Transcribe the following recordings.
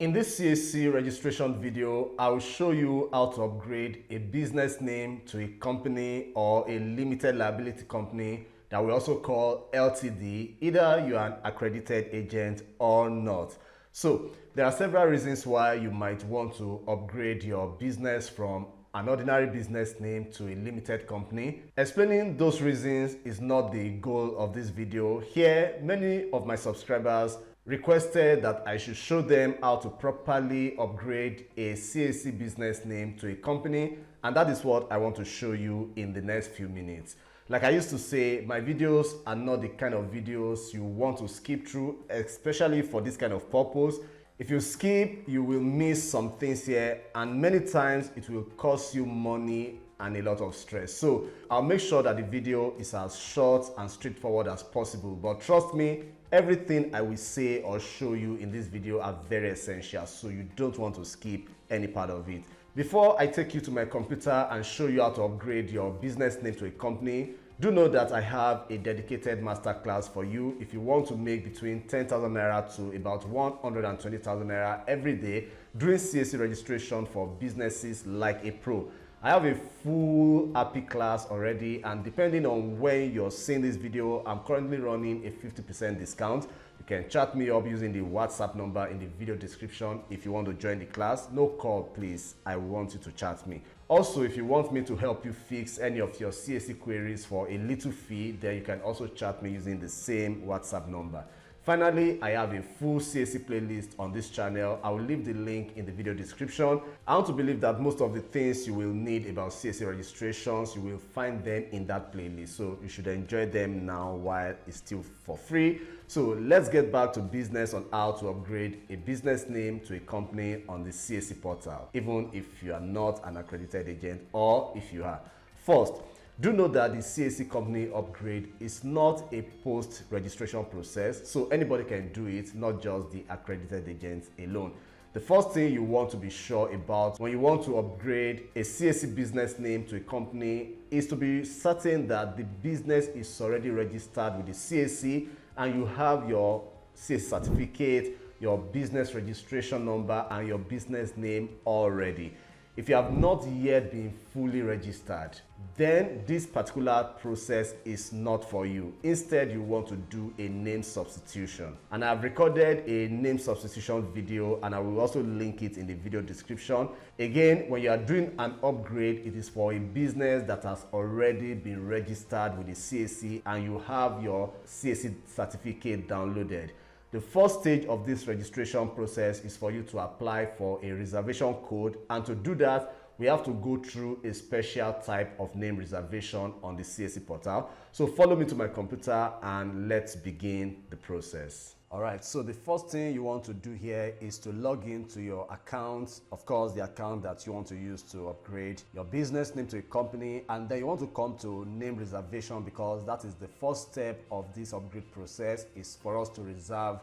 In this CAC registration video, I will show you how to upgrade a business name to a company or a limited liability company that we also call LTD, either you are an accredited agent or not. So there are several reasons why you might want to upgrade your business from an ordinary business name to a limited company. Explaining those reasons is not the goal of this video. Here, many of my subscribers requested that I should show them how to properly upgrade a CAC business name to a company, and that is what I want to show you in the next few minutes. Like I used to say, my videos are not the kind of videos you want to skip through, especially for this kind of purpose. If you skip, you will miss some things here, and many times it will cost you money and a lot of stress. So I'll make sure that the video is as short and straightforward as possible. But trust me, everything I will say or show you in this video are very essential, so you don't want to skip any part of it. Before I take you to my computer and show you how to upgrade your business name to a company, do know that I have a dedicated masterclass for you if you want to make between 10,000 Naira to about 120,000 Naira every day during CAC registration for businesses like a pro. I have a full happy class already, and depending on when you're seeing this video, I'm currently running a 50% discount. You can chat me up using the WhatsApp number in the video description if you want to join the class. No call, please. I want you to chat me. Also, if you want me to help you fix any of your CAC queries for a little fee, then you can also chat me using the same WhatsApp number. Finally, I have a full CAC playlist on this channel. I will leave the link in the video description. I want to believe that most of the things you will need about CAC registrations, you will find them in that playlist. So you should enjoy them now while it's still for free. So let's get back to business on how to upgrade a business name to a company on the CAC portal, even if you are not an accredited agent or if you are. First, do know that the CAC company upgrade is not a post-registration process, so anybody can do it, not just the accredited agents alone. The first thing you want to be sure about when you want to upgrade a CAC business name to a company is to be certain that the business is already registered with the CAC and you have your CAC certificate, your business registration number, and your business name already. If you have not yet been fully registered, then this particular process is not for you. Instead, you want to do a name substitution. And I've recorded a name substitution video, and I will also link it in the video description. Again, when you are doing an upgrade, it is for a business that has already been registered with the CAC and you have your CAC certificate downloaded. The first stage of this registration process is for you to apply for a reservation code, and to do that, we have to go through a special type of name reservation on the CAC portal. So follow me to my computer and let's begin the process. All right, so the first thing you want to do here is to log into your account, of course, the account that you want to use to upgrade your business name to a company, and then you want to come to name reservation because that is the first step of this upgrade process, is for us to reserve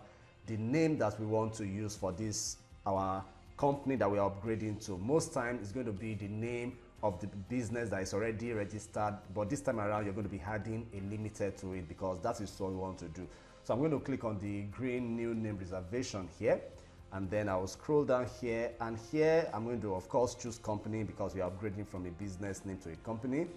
the name that we want to use for this, our company that we are upgrading to. Most times it's going to be the name of the business that is already registered, but this time around you're going to be adding a limited to it because that is what we want to do. So I'm going to click on the green new name reservation here, and then I will scroll down here, and here I'm going to of course choose company because we are upgrading from a business name to a company.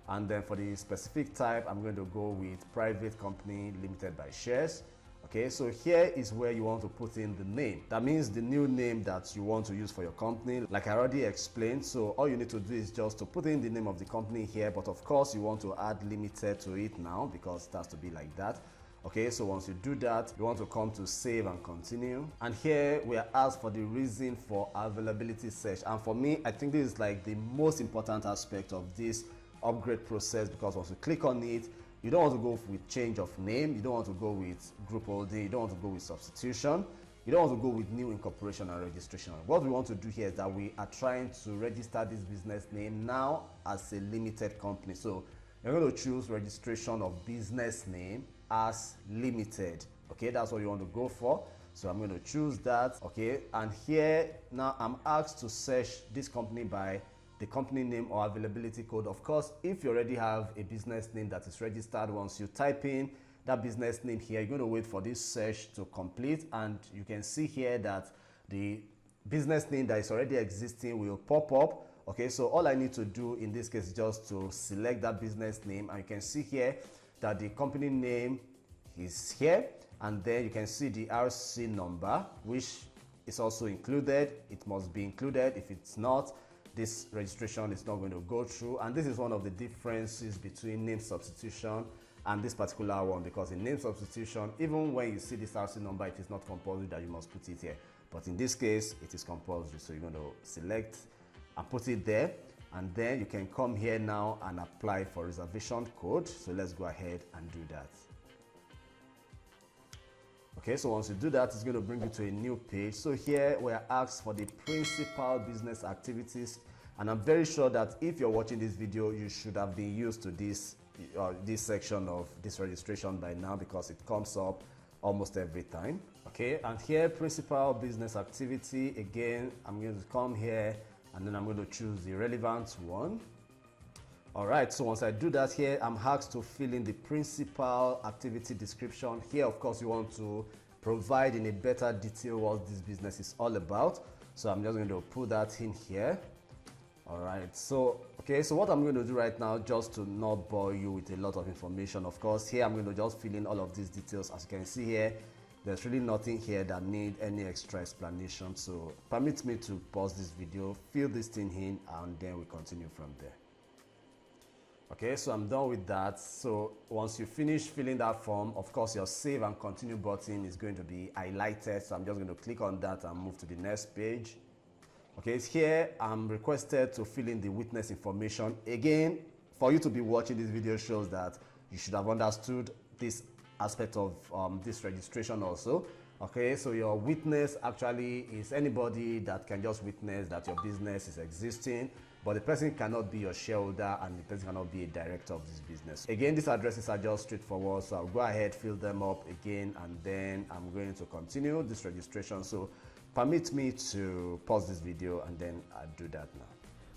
And then for the specific type, I'm going to go with private company limited by shares. Okay, so here is where you want to put in the name. That means the new name that you want to use for your company, like I already explained. So all you need to do is just to put in the name of the company here, but of course you want to add limited to it now because it has to be like that. Okay, so once you do that, you want to come to save and continue. And here we are asked for the reason for availability search. And for me, I think this is like the most important aspect of this upgrade process, because once you click on it, you don't want to go with change of name, you don't want to go with group holding, you don't want to go with substitution, you don't want to go with new incorporation and registration. What we want to do here is that we are trying to register this business name now as a limited company. So you're going to choose registration of business name as limited. Okay, that's what you want to go for. So I'm going to choose that. Okay, and here now I'm asked to search this company by the company name or availability code. Of course, if you already have a business name that is registered, once you type in that business name here, you're going to wait for this search to complete, and you can see here that the business name that is already existing will pop up. Okay, so all I need to do in this case is just to select that business name, and you can see here that the company name is here, and then you can see the RC number, which is also included. It must be included. If it's not, this registration is not going to go through. And this is one of the differences between name substitution and this particular one, because in name substitution, even when you see this RC number, it is not compulsory that you must put it here, but in this case it is compulsory. So you're going to select and put it there, and then you can come here now and apply for reservation code. So let's go ahead and do that. Okay, so once you do that, it's going to bring you to a new page. So here we are asked for the principal business activities, and I'm very sure that if you're watching this video, you should have been used to this section of this registration by now, because it comes up almost every time. Okay, and here principal business activity, again I'm going to come here and then I'm going to choose the relevant one. All right, so once I do that, here I'm asked to fill in the principal activity description. Here of course you want to provide in a better detail what this business is all about, so I'm just going to put that in here. All right, so okay, so what I'm going to do right now, just to not bore you with a lot of information, of course here I'm going to just fill in all of these details. As you can see here, there's really nothing here that need any extra explanation, so permit me to pause this video, fill this thing in, and then we continue from there. Okay, so I'm done with that. So once you finish filling that form, of course your save and continue button is going to be highlighted, so I'm just going to click on that and move to the next page. Okay, here I'm requested to fill in the witness information. Again, for you to be watching this video shows that you should have understood this aspect of this registration also. Okay, so your witness actually is anybody that can just witness that your business is existing, but the person cannot be your shareholder and the person cannot be a director of this business. Again, these addresses are just straightforward, so I'll go ahead, fill them up again, and then I'm going to continue this registration. So permit me to pause this video and then I'll do that now.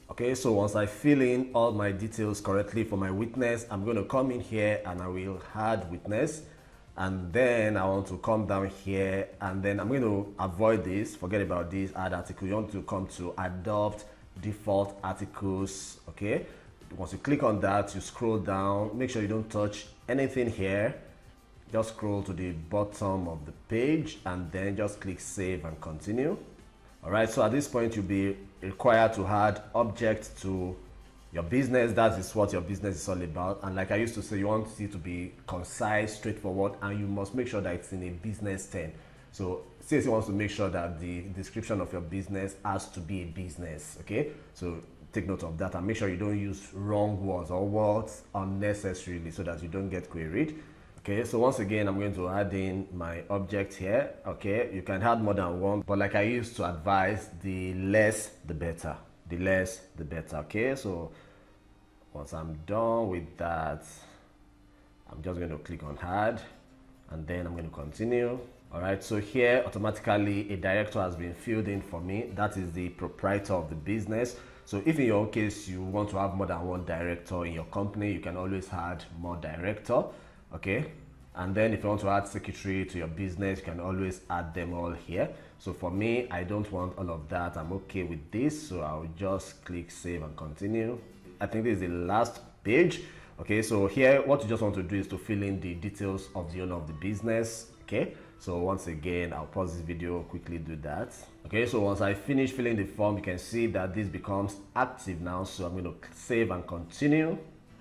Okay, so once I fill in all my details correctly for my witness, I'm going to come in here and I will add witness, and then I want to come down here and then I'm going to avoid this, forget about this, add article. You want to come to adopt default articles. Okay, once you click on that, you scroll down, make sure you don't touch anything here, just scroll to the bottom of the page and then just click save and continue. All right, so at this point you'll be required to add object to your business. That is what your business is all about, and like I used to say, you want it to be concise, straightforward, and you must make sure that it's in a business term. So CAC wants to make sure that the description of your business has to be a business. Okay, so take note of that and make sure you don't use wrong words or words unnecessarily so that you don't get queried. Okay, so once again, I'm going to add in my object here. Okay, you can add more than one, but like I used to advise, the less the better. The less the better. Okay, so once I'm done with that, I'm just going to click on add and then I'm going to continue. All right, so here automatically a director has been filled in for me. That is the proprietor of the business. So if in your case you want to have more than one director in your company, you can always add more director. Okay, and then if you want to add secretary to your business, you can always add them all here. So for me, I don't want all of that. I'm okay with this, so I'll just click save and continue. I think this is the last page. Okay, so here what you just want to do is to fill in the details of the owner of the business. Okay, so once again, I'll pause this video, quickly do that. Okay, so once I finish filling the form, you can see that this becomes active now, so I'm going to save and continue.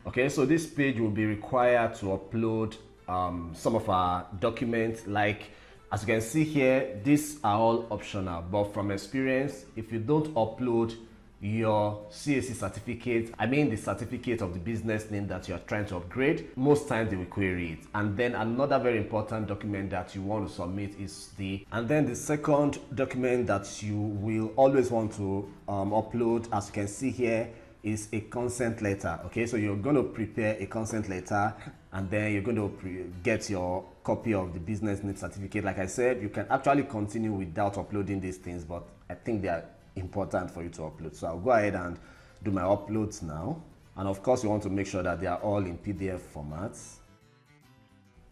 Okay, so this page will be required to upload some of our documents. Like as you can see here, these are all optional, but from experience, if you don't upload your CAC certificate, I mean the certificate of the business name that you are trying to upgrade, most times they will query it. And then another very important document that you want to submit is the second document that you will always want to upload, as you can see here, is a consent letter. Okay, so you're going to prepare a consent letter and then you're going to get your copy of the business name certificate. Like I said, you can actually continue without uploading these things, but I think they are important for you to upload. So I'll go ahead and do my uploads now. And of course, you want to make sure that they are all in PDF formats.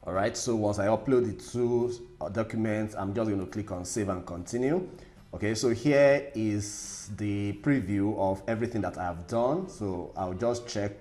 All right, so once I upload the two documents, I'm just going to click on save and continue. Okay, so here is the preview of everything that I've done. So I'll just check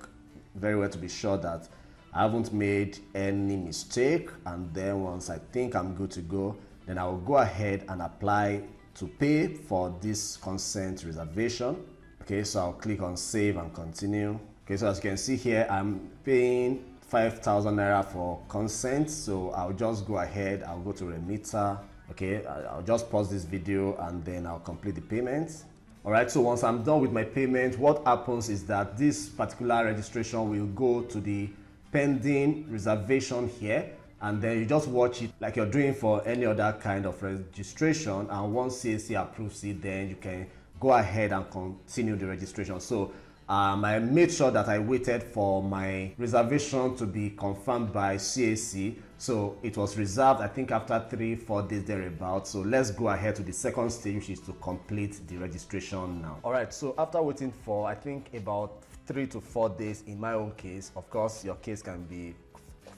very well to be sure that I haven't made any mistake, and then once I think I'm good to go, then I will go ahead and apply to pay for this consent reservation. Okay, so I'll click on save and continue. Okay, so as you can see here, I'm paying 5,000 naira for consent, so I'll just go ahead, I'll go to remitter. Okay, I'll just pause this video and then I'll complete the payment. All right, so once I'm done with my payment, what happens is that this particular registration will go to the pending reservation here, and then you just watch it like you're doing for any other kind of registration, and once CAC approves it, then you can go ahead and continue the registration. So I made sure that I waited for my reservation to be confirmed by CAC. So it was reserved, I think, after 3-4 days thereabout. So let's go ahead to the second stage, which is to complete the registration now. All right, so after waiting for, I think, about 3 to 4 days in my own case, of course, your case can be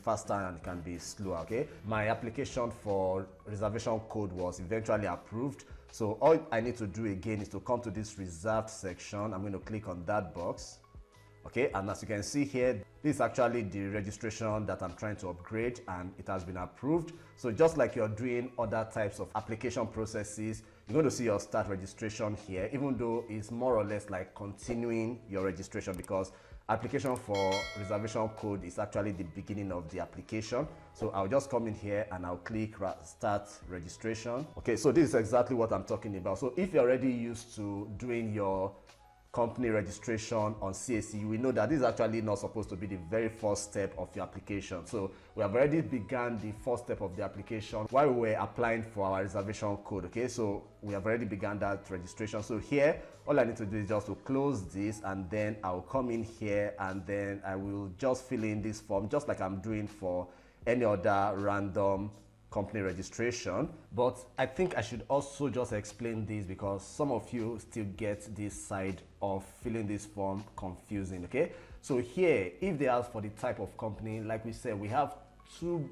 faster and can be slower, okay? My application for reservation code was eventually approved. So all I need to do again is to come to this reserved section. I'm going to click on that box. Okay, and as you can see here, this is actually the registration that I'm trying to upgrade, and it has been approved. So just like you're doing other types of application processes, you're going to see your start registration here, even though it's more or less like continuing your registration, because application for reservation code is actually the beginning of the application. So I'll just come in here and I'll click start registration. Okay, so this is exactly what I'm talking about. So if you're already used to doing your company registration on CAC, you will know that this is actually not supposed to be the very first step of your application. So we have already begun the first step of the application while we were applying for our reservation code. Okay, so we have already begun that registration. So here, all I need to do is just to close this, and then I'll come in here and then I will just fill in this form just like I'm doing for any other random company registration. But I think I should also just explain this, because some of you still get this side of filling this form confusing. Okay, so here, if they ask for the type of company, like we said, we have two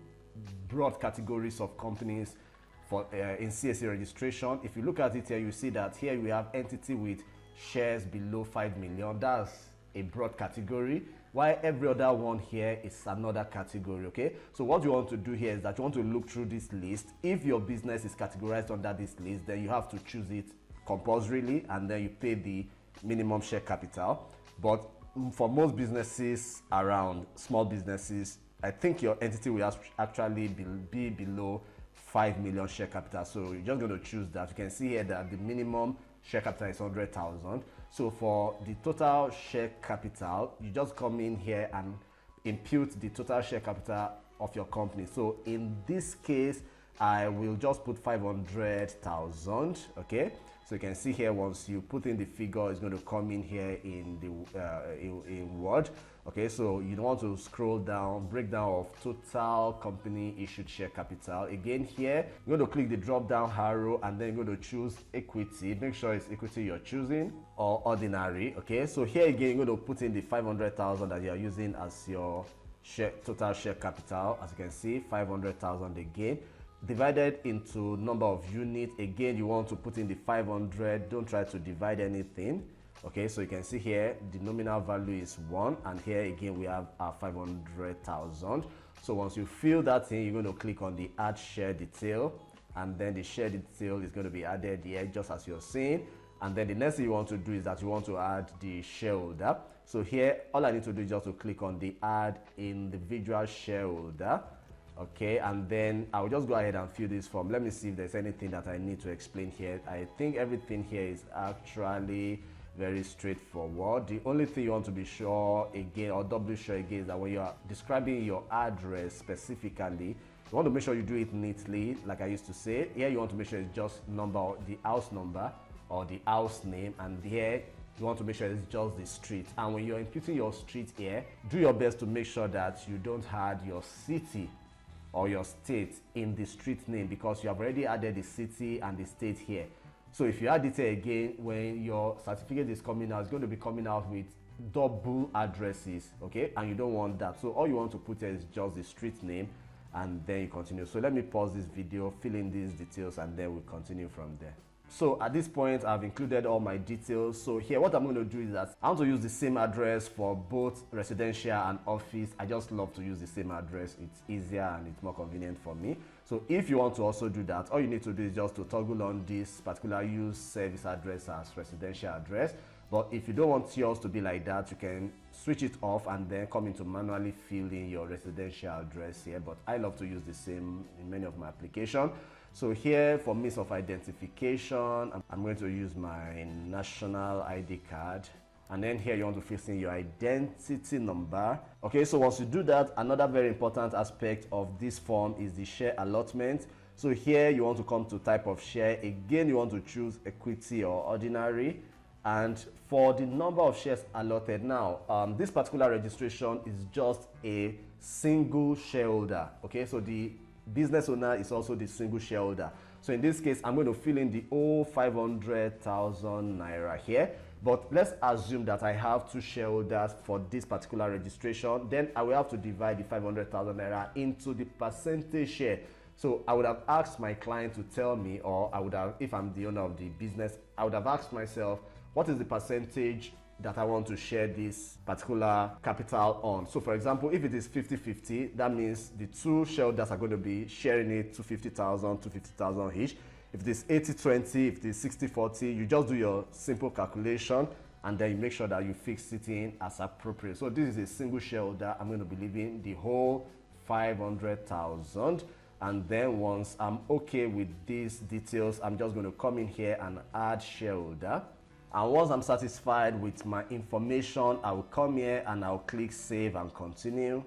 broad categories of companies for in CAC registration. If you look at it here, you see that here we have entity with shares below 5 million. That's a broad category, while every other one here is another category. Okay, so what you want to do here is that you want to look through this list. If your business is categorized under this list, then you have to choose it compulsorily, and then you pay the minimum share capital. But for most businesses around, small businesses, I think your entity will actually be below 5 million share capital. So you're just going to choose that. You can see here that the minimum share capital is 100,000. So for the total share capital, you just come in here and impute the total share capital of your company. So in this case, I will just put 500,000. Okay, so you can see here, once you put in the figure, it's going to come in here in the in Word. Okay, so you don't want to scroll down, breakdown of total company issued share capital. Again here, you're going to click the drop down arrow, and then you're going to choose equity. Make sure it's equity you're choosing, or ordinary. Okay, so here again, you're going to put in the 500,000 that you're using as your total share capital. As you can see, 500,000 again, divided into number of units. Again, you want to put in the 500. Don't try to divide anything. Okay, so you can see here the nominal value is 1, and here again we have our 500,000. So once you fill that in, you're going to click on the add share detail, and then the share detail is going to be added here just as you're seeing. And then the next thing you want to do is that you want to add the shareholder. So here, all I need to do is just to click on the add individual shareholder. Okay, and then I'll just go ahead and fill this form. Let me see if there's anything that I need to explain here. I think everything here is actually very straightforward. The only thing you want to be sure again, or doubly sure again, is that when you are describing your address specifically, you want to make sure you do it neatly, like I used to say. Here you want to make sure it's just the house number or the house name, and here you want to make sure it's just the street. And when you're imputing your street here, do your best to make sure that you don't add your city or your state in the street name, because you have already added the city and the state here. So if you add it again, when your certificate is coming out, it's going to be coming out with double addresses, okay? And you don't want that. So all you want to put here is just the street name, and then you continue. So let me pause this video, fill in these details, and then we'll continue from there. So at this point, I've included all my details. So here, what I'm going to do is that I want to use the same address for both residential and office. I just love to use the same address. It's easier and it's more convenient for me. So if you want to also do that, all you need to do is just to toggle on this particular use service address as residential address. But if you don't want yours to be like that, you can switch it off and then come in to manually fill in your residential address here. But I love to use the same in many of my applications. So here for means of identification, I'm going to use my national ID card. And then here you want to fill in your identity number. Okay, so once you do that, another very important aspect of this form is the share allotment. So here you want to come to type of share. Again, you want to choose equity or ordinary. And for the number of shares allotted now, this particular registration is just a single shareholder. Okay, so the business owner is also the single shareholder. So in this case, I'm going to fill in the whole 500,000 naira here. But let's assume that I have two shareholders for this particular registration. Then I will have to divide the 500,000 naira into the percentage share. So I would have asked my client to tell me, or I would have, if I'm the owner of the business, I would have asked myself, what is the percentage that I want to share this particular capital on? So for example, if it is 50-50, that means the two shareholders are going to be sharing it 250,000 each. If it is 80-20, if it is 60-40, you just do your simple calculation and then you make sure that you fix it in as appropriate. So this is a single shareholder. I'm going to be leaving the whole 500,000. And then once I'm okay with these details, I'm just going to come in here and add shareholder. And once I'm satisfied with my information, I will come here and I'll click save and continue.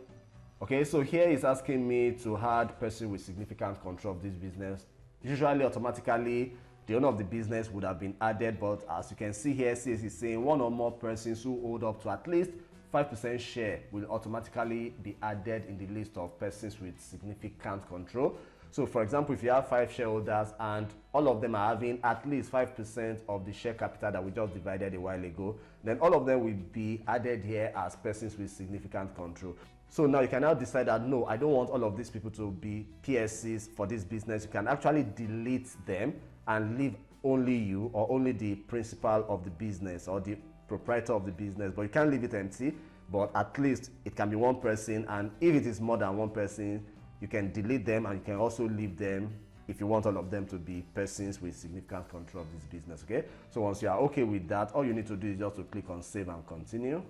Okay, so here it's asking me to add person with significant control of this business. Usually automatically the owner of the business would have been added, but as you can see here, CAC is saying one or more persons who hold up to at least 5% share will automatically be added in the list of persons with significant control. So for example, if you have 5 shareholders and all of them are having at least 5% of the share capital that we just divided a while ago, then all of them will be added here as persons with significant control. So now you can now decide that no, I don't want all of these people to be PSCs for this business. You can actually delete them and leave only you or only the principal of the business or the proprietor of the business, but you can't leave it empty. But at least it can be one person, and if it is more than one person, you can delete them and you can also leave them if you want all of them to be persons with significant control of this business. Okay, so once you are okay with that, all you need to do is just to click on save and continue.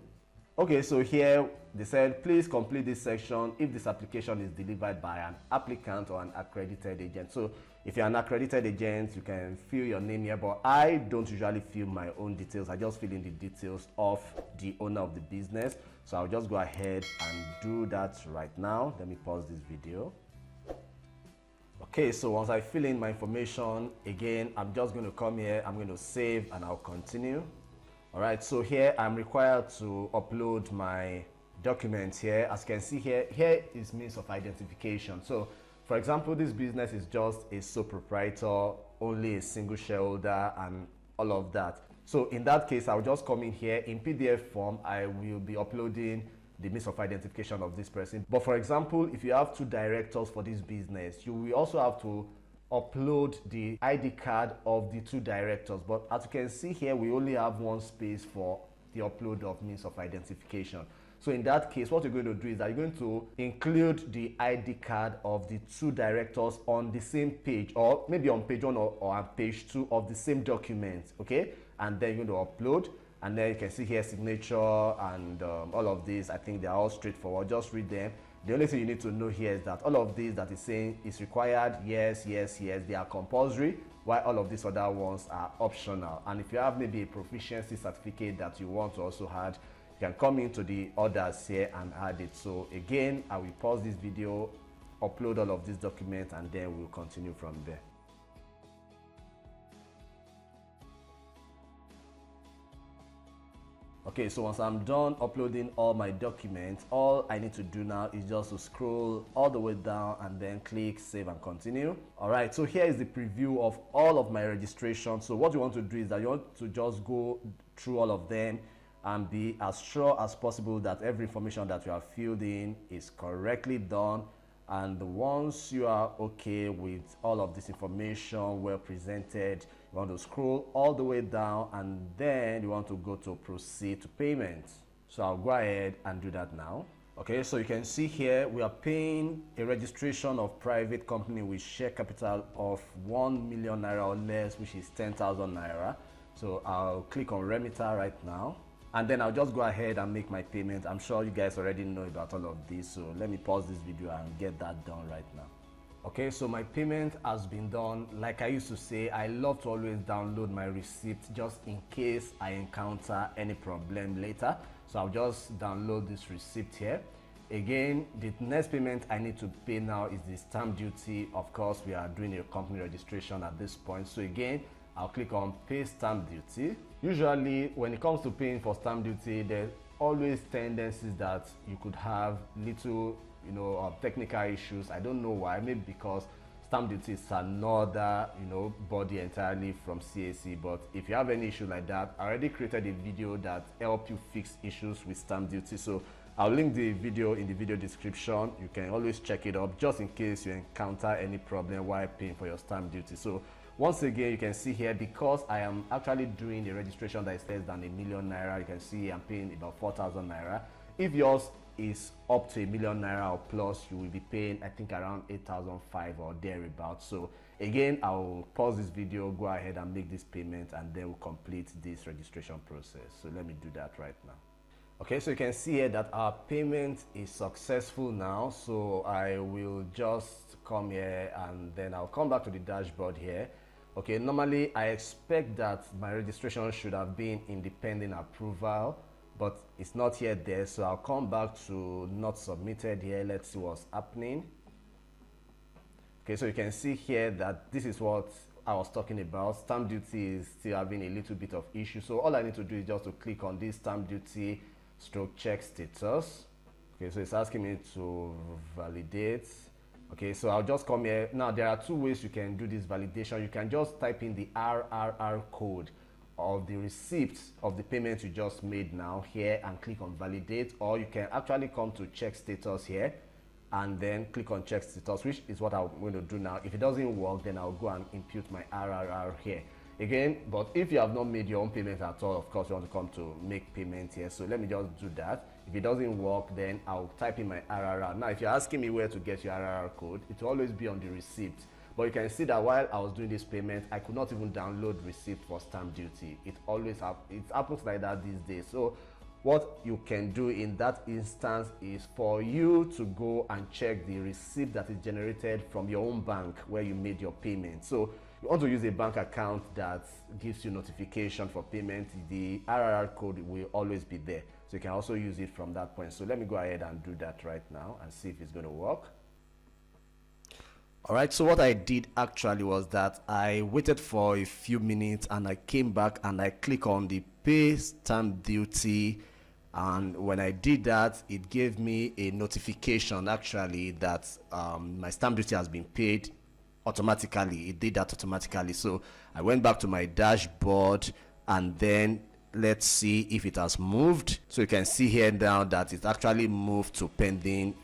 Okay, so here they said please complete this section if this application is delivered by an applicant or an accredited agent. So if you're an accredited agent, you can fill your name here, but I don't usually fill my own details. I just fill in the details of the owner of the business. So I'll just go ahead and do that right now. Let me pause this video. Okay, so once I fill in my information, again, I'm just going to come here, I'm going to save and I'll continue. All right, so here I'm required to upload my documents here. As you can see here is means of identification. So for example, this business is just a sole proprietor, only a single shareholder and all of that. So in that case, I'll just come in here in PDF form. I will be uploading the means of identification of this person. But for example, if you have 2 directors for this business, you will also have to upload the ID card of the 2 directors. But as you can see here, we only have 1 space for the upload of means of identification. So in that case, what you're going to do is that you're going to include the ID card of the 2 directors on the same page, or maybe on page 1 or on page 2 of the same document, okay? And then you're going to upload, and then you can see here signature and all of these. I think they're all straightforward. Just read them. The only thing you need to know here is that all of these that is saying is required, yes, yes, yes, they are compulsory, while all of these other ones are optional. And if you have maybe a proficiency certificate that you want to also add, you can come into the others here and add it. So again, I will pause this video, upload all of these documents, and then we'll continue from there. Okay, so once I'm done uploading all my documents, all I need to do now is just to scroll all the way down and then click save and continue. All right, so here is the preview of all of my registration. So what you want to do is that you want to just go through all of them and be as sure as possible that every information that you have filled in is correctly done. And once you are okay with all of this information well presented, you You want to scroll all the way down, and then you want to go to proceed to payment. So I'll go ahead and do that now. Okay, so you can see here we are paying a registration of private company with share capital of 1 million naira or less, which is 10,000 naira. So I'll click on remitter right now, and then I'll just go ahead and make my payment. I'm sure you guys already know about all of this, so let me pause this video and get that done right now. Okay, so my payment has been done. Like I used to say, I love to always download my receipt just in case I encounter any problem later. So I'll just download this receipt here. Again, the next payment I need to pay now is the stamp duty. Of course, we are doing a company registration at this point. So again, I'll click on pay stamp duty. Usually, when it comes to paying for stamp duty, there's always tendencies that you could have little technical issues. I don't know why. Maybe because stamp duty is another body entirely from CAC. But if you have any issue like that, I already created a video that help you fix issues with stamp duty. So I'll link the video in the video description. You can always check it up just in case you encounter any problem while paying for your stamp duty. So once again, you can see here, because I am actually doing a registration that is less than a million naira, you can see I'm paying about 4,000 naira. If yours is up to a million naira or plus, you will be paying, I think, around 8,500 or thereabouts. So again, I'll pause this video, go ahead and make this payment, and then we'll complete this registration process. So let me do that right now. Okay, so you can see here that our payment is successful now. So I will just come here, and then I'll come back to the dashboard here. Okay, normally I expect that my registration should have been in the pending approval, but it's not yet there. So I'll come back to not submitted here. Let's see what's happening. Okay, so you can see here that this is what I was talking about. Stamp duty is still having a little bit of issue. So all I need to do is just to click on this stamp duty stroke check status. Okay, so it's asking me to validate. Okay, so I'll just come here. Now there are two ways you can do this validation. You can just type in the RRR code of the receipt of the payment you just made now here and click on validate, or you can actually come to check status here and then click on check status, which is what I'm going to do now. If it doesn't work, then I'll go and impute my RRR here again. But if you have not made your own payment at all, of course you want to come to make payment here. So let me just do that. If it doesn't work, then I'll type in my RRR. Now if you're asking me where to get your RRR code, it will always be on the receipt. But you can see that while I was doing this payment, I could not even download receipt for stamp duty. It happens like that these days. So what you can do in that instance is for you to go and check the receipt that is generated from your own bank where you made your payment. So you want to use a bank account that gives you notification for payment. The RRR code will always be there. So you can also use it from that point. So let me go ahead and do that right now and see if it's going to work. All right, so what I did actually was that I waited for a few minutes and I came back and I click on the pay stamp duty, and when I did that, it gave me a notification actually that my stamp duty has been paid automatically. It did that automatically. So I went back to my dashboard, and then let's see if it has moved. So you can see here now that it's actually moved to pending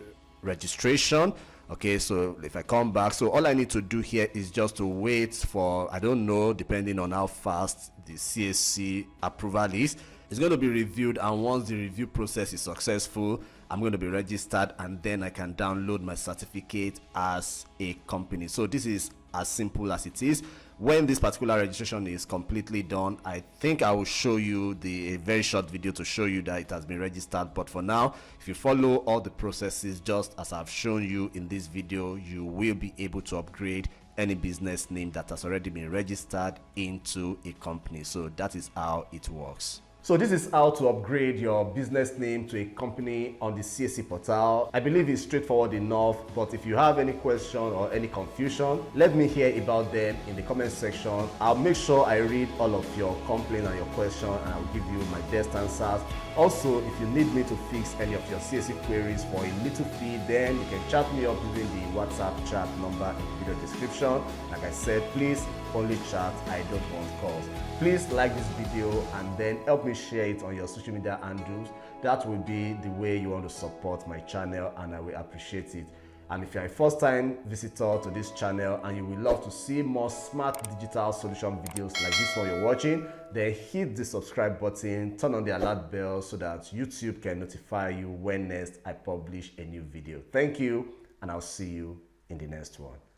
registration. Okay, so if I come back, so all I need to do here is just to wait for, I don't know, depending on how fast the CAC approval is, it's going to be reviewed, and once the review process is successful, I'm going to be registered, and then I can download my certificate as a company. So this is as simple as it is. When this particular registration is completely done, I think I will show you a very short video to show you that it has been registered. But for now, if you follow all the processes just as I've shown you in this video, you will be able to upgrade any business name that has already been registered into a company. So that is how it works. So this is how to upgrade your business name to a company on the CAC portal. I believe it's straightforward enough, but if you have any question or any confusion, let me hear about them in the comment section. I'll make sure I read all of your complaints and your questions, and I'll give you my best answers. Also, if you need me to fix any of your CAC queries for a little fee, then you can chat me up using the WhatsApp chat number in the video description. Like I said, please only chat, I don't want calls. Please like this video and then help me share it on your social media handles. That will be the way you want to support my channel, and I will appreciate it. And if you're a first-time visitor to this channel and you would love to see more smart digital solution videos like this one you're watching, then hit the subscribe button, turn on the alert bell so that YouTube can notify you when next I publish a new video. Thank you, and I'll see you in the next one.